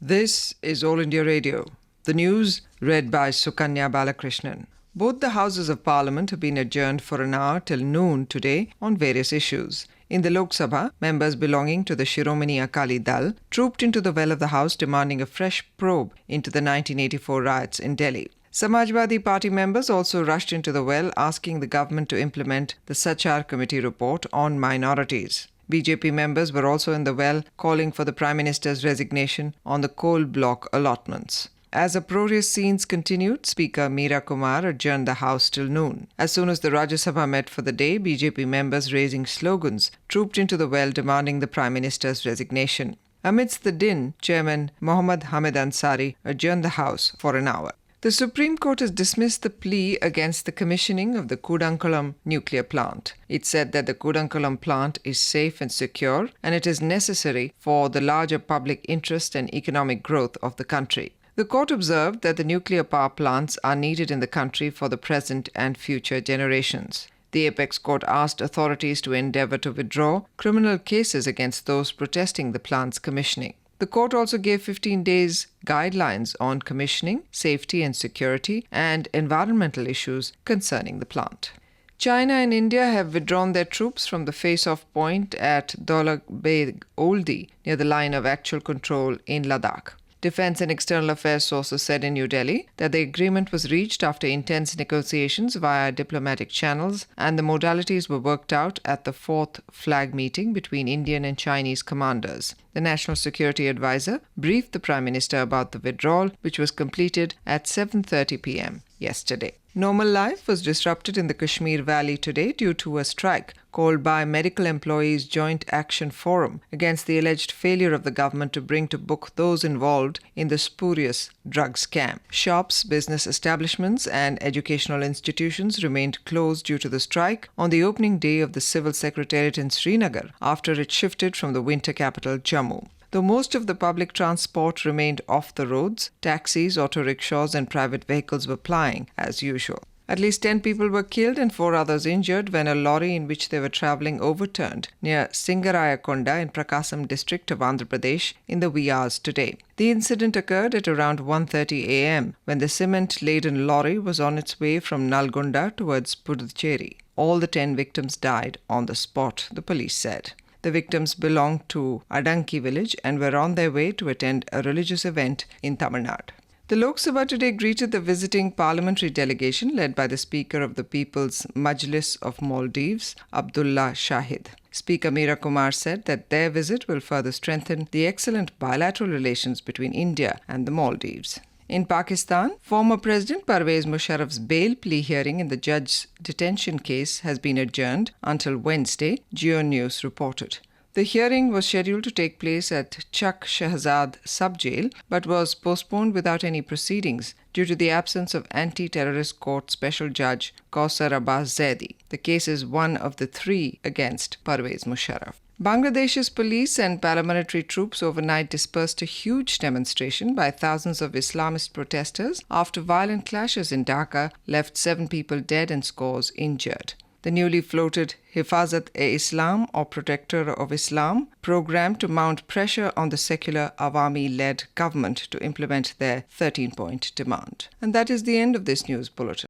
This is All India Radio. The news read by Sukanya Balakrishnan. Both the Houses of Parliament have been adjourned for an hour till noon today on various issues. In the Lok Sabha, members belonging to the Shiromani Akali Dal trooped into the well of the House demanding a fresh probe into the 1984 riots in Delhi. Samajwadi Party members also rushed into the well asking the government to implement the Sachar Committee report on minorities. BJP members were also in the well calling for the Prime Minister's resignation on the coal block allotments. As uproarious scenes continued, Speaker Meera Kumar adjourned the House till noon. As soon as the Rajya Sabha met for the day, BJP members raising slogans trooped into the well demanding the Prime Minister's resignation. Amidst the din, Chairman Mohammad Hamid Ansari adjourned the House for an hour. The Supreme Court has dismissed the plea against the commissioning of the Kudankulam nuclear plant. It said that the Kudankulam plant is safe and secure and it is necessary for the larger public interest and economic growth of the country. The court observed that the nuclear power plants are needed in the country for the present and future generations. The Apex Court asked authorities to endeavour to withdraw criminal cases against those protesting the plant's commissioning. The court also gave 15 days guidelines on commissioning, safety and security, and environmental issues concerning the plant. China and India have withdrawn their troops from the face-off point at Dolak Beg Oldi near the line of actual control in Ladakh. Defense and External Affairs sources said in New Delhi that the agreement was reached after intense negotiations via diplomatic channels, and the modalities were worked out at the fourth flag meeting between Indian and Chinese commanders. The National Security Advisor briefed the Prime Minister about the withdrawal, which was completed at 7:30 p.m. yesterday. Normal life was disrupted in the Kashmir Valley today due to a strike called by Medical Employees Joint Action Forum against the alleged failure of the government to bring to book those involved in the spurious drug scam. Shops, business establishments and educational institutions remained closed due to the strike on the opening day of the Civil Secretariat in Srinagar after it shifted from the winter capital Jammu. Though most of the public transport remained off the roads, taxis, auto rickshaws and private vehicles were plying as usual. At least 10 people were killed and 4 others injured when a lorry in which they were travelling overturned near Singarayakonda in Prakasam district of Andhra Pradesh in the wee hours today. The incident occurred at around 1:30 a.m. when the cement-laden lorry was on its way from Nalgonda towards Puducherry. All the 10 victims died on the spot, the police said. The victims belonged to Adanki village and were on their way to attend a religious event in Tamil Nadu. The Lok Sabha today greeted the visiting parliamentary delegation led by the Speaker of the People's Majlis of Maldives, Abdullah Shahid. Speaker Meera Kumar said that their visit will further strengthen the excellent bilateral relations between India and the Maldives. In Pakistan, former President Parvez Musharraf's bail plea hearing in the judge's detention case has been adjourned until Wednesday, Geo News reported. The hearing was scheduled to take place at Chak Shahzad Sub-Jail but was postponed without any proceedings due to the absence of Anti-Terrorist Court Special Judge Kausar Abbas Zaidi. The case is one of the 3 against Parvez Musharraf. Bangladesh's police and paramilitary troops overnight dispersed a huge demonstration by thousands of Islamist protesters after violent clashes in Dhaka left 7 people dead and scores injured. The newly floated Hifazat-e-Islam or Protector of Islam program to mount pressure on the secular Awami-led government to implement their 13-point demand. And that is the end of this news bulletin.